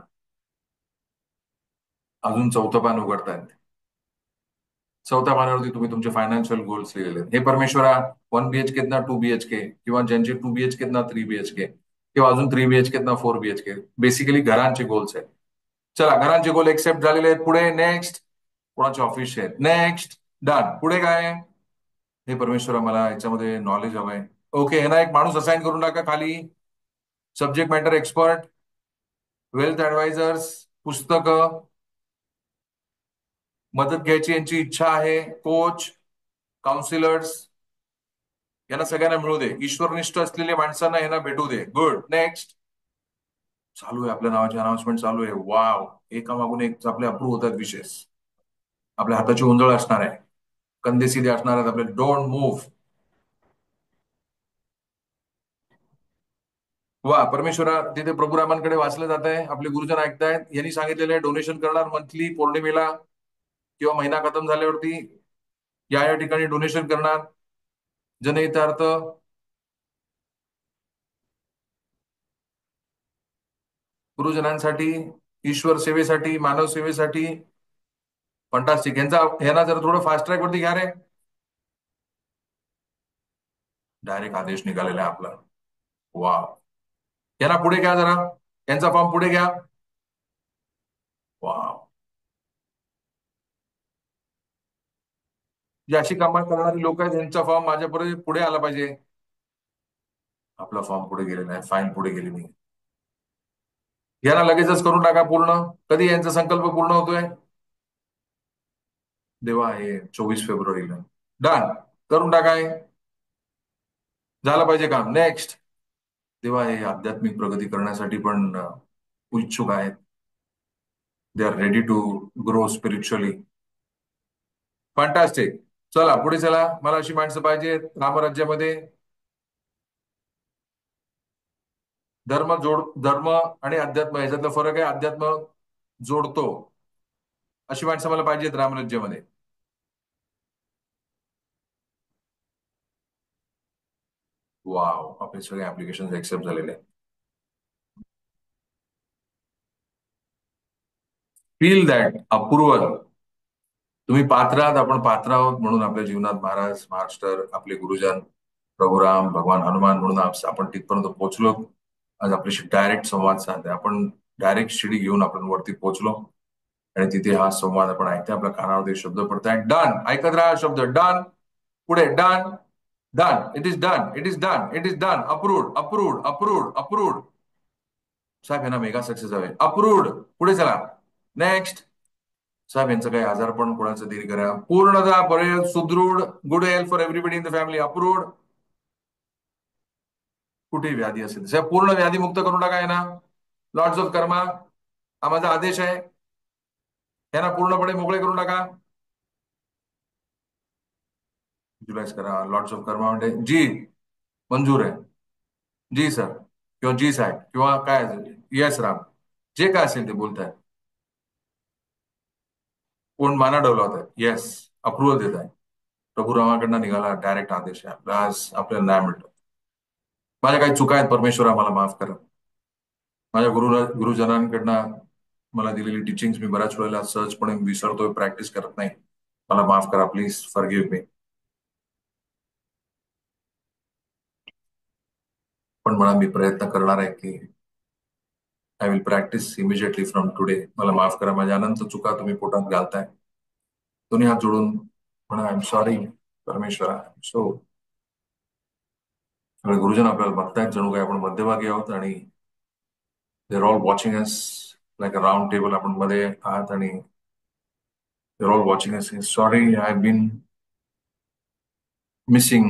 अजून चौथं पान उघडतायत. चौथ्या पानावरती तुम्ही तुमचे फायनान्शियल गोल्स लिहिलेले आहेत. हे परमेश्वरा 1 BHK ना 2 BHK, किंवा ज्यांचे 2 BHK ना 3 BHK, किंवा अजून 3 BHK ना 4 BHK, बेसिकली घरांचे गोल्स आहेत. चला, घरांचे गोल एक्सेप्ट झालेले आहेत. पुढे नेक्स्ट. कोणाचे ऑफिसचे आहेत. नेक्स्ट. डन. पुढे काय? हे परमेश्वरा मला याच्यामध्ये नॉलेज हवंय. ओके, ह्यांना एक माणूस असाइन करून टाका खाली. सब्जेक्ट मॅटर एक्सपर्ट, वेल्थ ऍडवायझर्स, पुस्तकं, मदत घ्यायची यांची इच्छा आहे, कोच, काउन्सिलर्स, यांना सगळ्यांना मिळू दे. ईश्वरनिष्ठ असलेल्या माणसांना यांना भेटू दे. गुड. नेक्स्ट. चालू आहे, आपल्या नावाची अनाउन्समेंट चालू आहे. वाव. एकामागून एक आपले अप्रूव्ह होतात विशेष. आपल्या हाताची उंजळ असणार आहे, कंदे सिधे असणार आहेत आपले. Don't move. वा परमेश्वरा, तिथे प्रभुरामांकडे वाचलं जात आहे. आपले गुरुजन ऐकतायत. यांनी सांगितलेले डोनेशन करणार मंथली पौर्णिमेला किंवा महिना खतम झाल्यावरती या या ठिकाणी डोनेशन करणार जनहितार्थ. गुरुजनांसाठी, ईश्वर सेवेसाठी, मानव सेवेसाठी. फंटास्टिक. यांना जरा थोडं फास्ट ट्रॅक वरती घ्या रे. डायरेक्ट आदेश निघालेला आहे आपला. वा. यांना पुढे घ्या जरा. यांचा फॉर्म पुढे घ्या. वा. जी अशी कामं करणारी लोक आहेत यांचा फॉर्म माझ्यापर्यंत पुढे आला पाहिजे. आपला फॉर्म पुढे गेलेला आहे, फाईल पुढे गेलेली आहे. यांना लगेचच करून टाका पूर्ण. कधी यांचा संकल्प पूर्ण होतोय? देवा, हे 24 फेब्रुवारीला. डन. करून टाकाय. झालं पाहिजे काम. नेक्स्ट. तेव्हा हे आध्यात्मिक प्रगती करण्यासाठी पण इच्छुक आहेत. They are ready to grow spiritually. Fantastic. चला पुढे चला. मला अशी माणसं पाहिजेत रामराज्यामध्ये. धर्म आणि अध्यात्म याच्यातला फरक आहे. अध्यात्म जोडतो. अशी माणसं मला पाहिजेत रामराज्यामध्ये. वाव. आपले सगळे ऍप्लिकेशन एक्सेप्ट झालेले. Feel that approval. तुम्ही पात्र आहात, आपण पात्र आहोत म्हणून आपल्या जीवनात महाराज, मास्टर, आपले गुरुजन, प्रभुराम, भगवान हनुमान म्हणून आपण तिथपर्यंत पोहोचलो. आज आपल्याशी डायरेक्ट संवाद साधला आपण. डायरेक्ट शिडी घेऊन आपण वरती पोहोचलो. आणि तिथे हा संवाद आपण ऐकतोय, आपल्या कानावर शब्द पडताय. डन, ऐकत राहा शब्द डन. पुढे done. Done, it is done, it is done, it is done, approved, approved, approved, approved. साहेब यांना मेगा सक्सेस हवे, अप्रूव्ड. पुढे चला. नेक्स्ट. साहेब यांचं काही आजारपण कोणाचं देरी करा, पूर्णतः बरे, सुदृढ, good health for everybody in the family, approved. कुठेही व्याधी असेल साहेब पूर्ण व्याधीमुक्त करून टाका ना. लॉर्ड्स ऑफ कर्मा, हा माझा आदेश आहे. यांना पूर्णपणे मोकळे करून टाका. विज्युलाइज करा. लॉर्ड्स ऑफ कर्मा म्हणजे जी मंजूर आहे, जी सर, किंवा जी साहेब, किंवा काय असेल, येस राम, जे काय असेल ते बोलताय. कोण माना डोलावत आहे, येस, अप्रुव्हल देत आहे. प्रभू रामाकडनं निघाला डायरेक्ट आदेश आहे, बस आपल्याला न्याय मिळतो. माझ्या काही चुका आहेत, परमेश्वरा मला माफ करा. माझ्या गुरुजनांकडनं मला दिलेली टीचिंग मी बऱ्याच वेळेला सहजपणे विसरतोय, प्रॅक्टिस करत नाही. मला माफ करा, प्लीज फॉरगिव्ह मी. पण मला मी प्रयत्न करणार आहे की I will practice immediately from today. मला माफ करा, माझ्या अनंत चुका तुम्ही पोटात घालताय. दोन्ही हात जोडून म्हणा, आय एम सॉरी परमेश्वरा. सो सगळे गुरुजन आपल्याला बघतायत, जणू काही आपण मध्यभागी आहोत आणि there all watching us like a round table. आपण मध्ये आहात आणि there all watching us. Sorry, I have been missing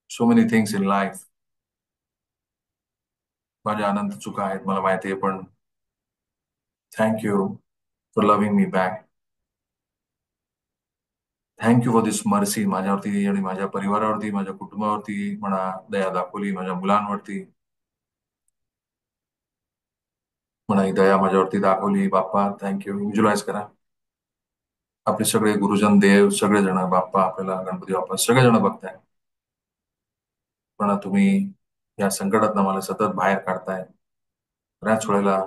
so many things in life. माझ्या अनंत चुका आहेत, मला माहिती आहे, पण thank you for loving me back. Thank you for this mercy. माझ्यावरती आणि माझ्या परिवारावरती, माझ्या कुटुंबावरती म्हणा दया दाखवली, माझ्या मुलांवरती म्हणा ही दया माझ्यावरती दाखवली. बाप्पा थँक्यू. व्हिज्युलाइज करा, आपले सगळे गुरुजन, देव, सगळेजण, बाप्पा, आपल्याला गणपती बाप्पा सगळेजण बघताय. पण तुम्ही या संकटात मला सतत बाहेर काढताय. बऱ्याच वेळेला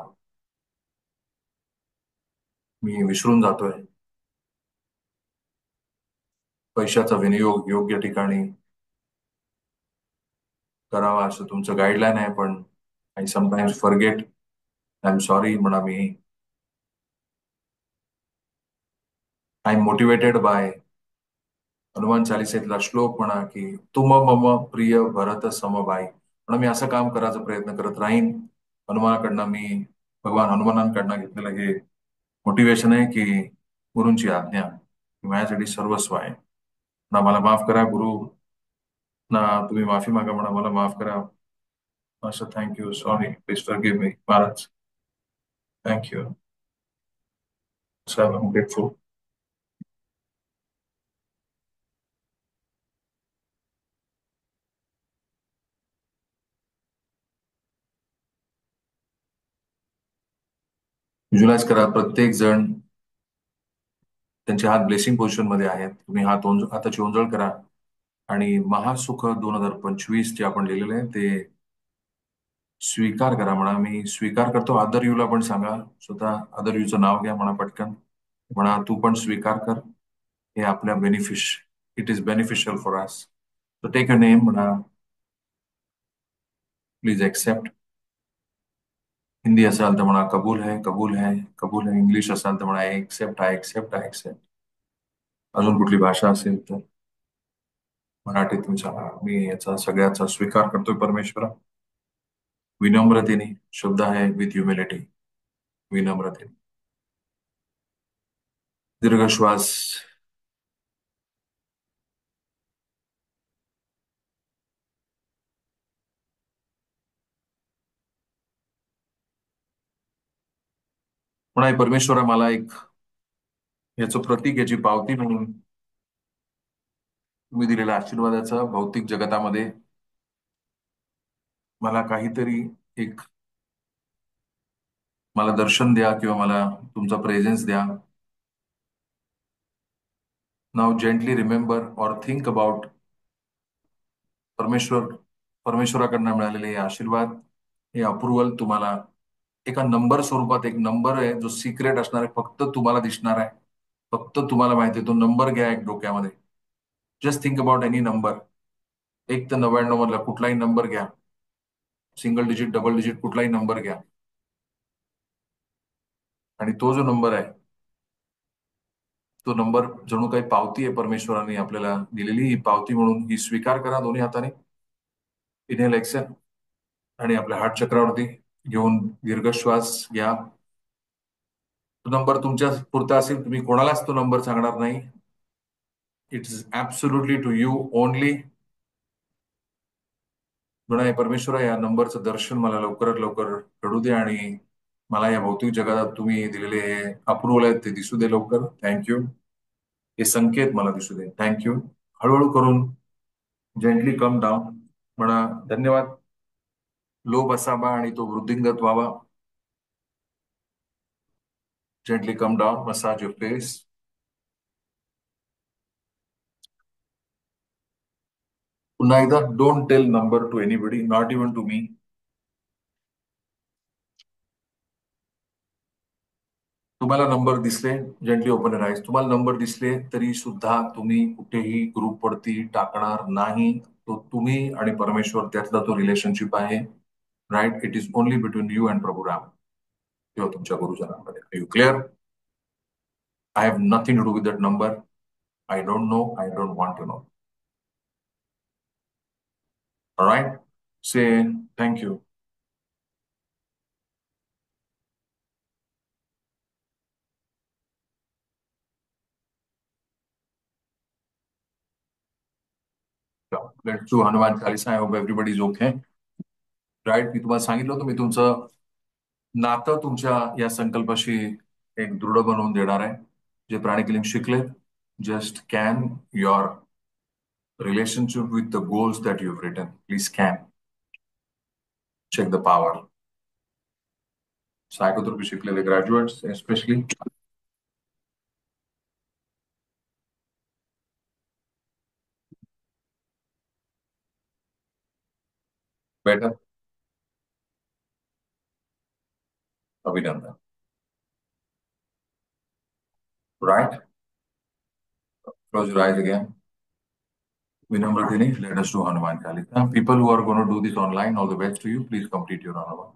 मी विसरून जातोय. पैशाचा विनियोग योग्य ठिकाणी करावा असं तुमचं गाईडलाईन आहे, पण I sometimes forget. I am sorry म्हणा. मी I am motivated by Hanuman चालिसेतला श्लोक म्हणा की तुम मम प्रिय भरत समबाई. म्हणून मी असं काम करायचा प्रयत्न करत राहीन. हनुमानाकडनं मी, भगवान हनुमानांकडनं घेतलेलं हे मोटिवेशन आहे की गुरूंची आज्ञा ही माझ्यासाठी सर्वस्व आहे. ना मला माफ करा गुरु, ना तुम्ही माफी मागा म्हणा, मला माफ करा. असं thank you, sorry, please forgive me Maharaj. Thank you sir, I am grateful. Visualize करा, प्रत्येक जण त्यांचे हात ब्लेसिंग पोझिशन मध्ये आहेत. तुम्ही हाताची ओंजळ करा आणि महासुख 2025 जे आपण लिहिलेलं आहे ते स्वीकार करा म्हणा. मी स्वीकार करतो. अदर यूला पण सांगा, स्वतः अदर यूचं नाव घ्या म्हणा, पटकन म्हणा तू पण स्वीकार कर. हे आपल्या it is beneficial for us. So take a name म्हणा, प्लीज एक्सेप्ट. हिंदी असाल तर म्हणा कबूल है, कबूल है, कबूल है. इंग्लिश असाल तर म्हणा accept, I accept, I accept. अजून कुठली भाषा असेल तर मराठीतून सांगा, मी याचा सगळ्याचा स्वीकार करतोय परमेश्वरा. विनम्रतेने शब्द आहे, विथ ह्युमिलिटी, विनम्रतेने. दीर्घ श्वास. म्हणा परमेश्वरा, मला एक याचं प्रतीक, याची पावती म्हणून तुम्ही दिलेल्या आशीर्वादाचा भौतिक जगतामध्ये मला काहीतरी एक, मला दर्शन द्या किंवा मला तुमचा प्रेझेन्स द्या. नाव gently remember or think about परमेश्वर, परमेश्वराकडनं मिळालेले हे आशीर्वाद, हे अप्रुव्हल तुम्हाला एका नंबर स्वरूपात, एक नंबर आहे जो सिक्रेट असणार आहे, फक्त तुम्हाला दिसणार आहे, फक्त तुम्हाला माहिती आहे. तो नंबर घ्या एक डोक्यामध्ये. Just think about any number. 1 ते 99 मधला कुठलाही नंबर घ्या, सिंगल डिजिट, डबल डिजिट, कुठलाही नंबर घ्या. आणि तो जो नंबर आहे तो नंबर जणू काही पावती आहे परमेश्वराने आपल्याला दिलेली, ही पावती म्हणून ही स्वीकार करा दोन्ही हाताने. Inhale exhale. आणि आपल्या हार्ट चक्रावरती घेऊन दीर्घ श्वास घ्या. तो नंबर तुमच्या पुरता असेल, तुम्ही कोणालाच तो नंबर सांगणार नाही. It is absolutely to you only. म्हणून परमेश्वरा, या नंबरचं दर्शन मला लवकरात लवकर घडू दे आणि मला या भौतिक जगात तुम्ही दिलेले हे अप्रुव्हल आहेत ते दिसू दे लवकर. थँक्यू. हे संकेत मला दिसू दे. थँक्यू. हळूहळू करून जेंटली कम डाऊन. म्हणा धन्यवाद. लोभ असावा आणि तो वृद्धिंगत व्हावा. Gently come down. Massage your face. पुन्हा एकदा, don't tell number to anybody, not even to me. तुम्हाला नंबर दिसले, जेंटली ओपन राईज. तुम्हाला नंबर दिसले तरी सुद्धा तुम्ही कुठेही ग्रुपवरती टाकणार नाही. तो तुम्ही आणि परमेश्वर त्यातला तो रिलेशनशिप आहे. Right. It is only between you and Prabhu Ram किंवा तुमच्या गुरुजनांमध्ये. You clear? I have nothing to do with that number. I don't know. I don't want to know. Right. Say thank you. Let's do Hanuman Chalisa. I hope everybody is okay. Right. मी तुम्हाला सांगितलं होतं, मी तुमचं नातं तुमच्या या संकल्पाशी एक दृढ बनवून देणार आहे. जे प्राणिक शिकले, just can your relationship with the goals that you written. Please can check the power. Psychotherapy शिकलेले ग्रॅज्युएट्स एस्पेशली. बेटर. अभिनंदन. Right. Close your eyes again. Vinamratini, let us do Hanuman Chalisa. People who are going to do this online, all the best to you. Please complete your Hanuman.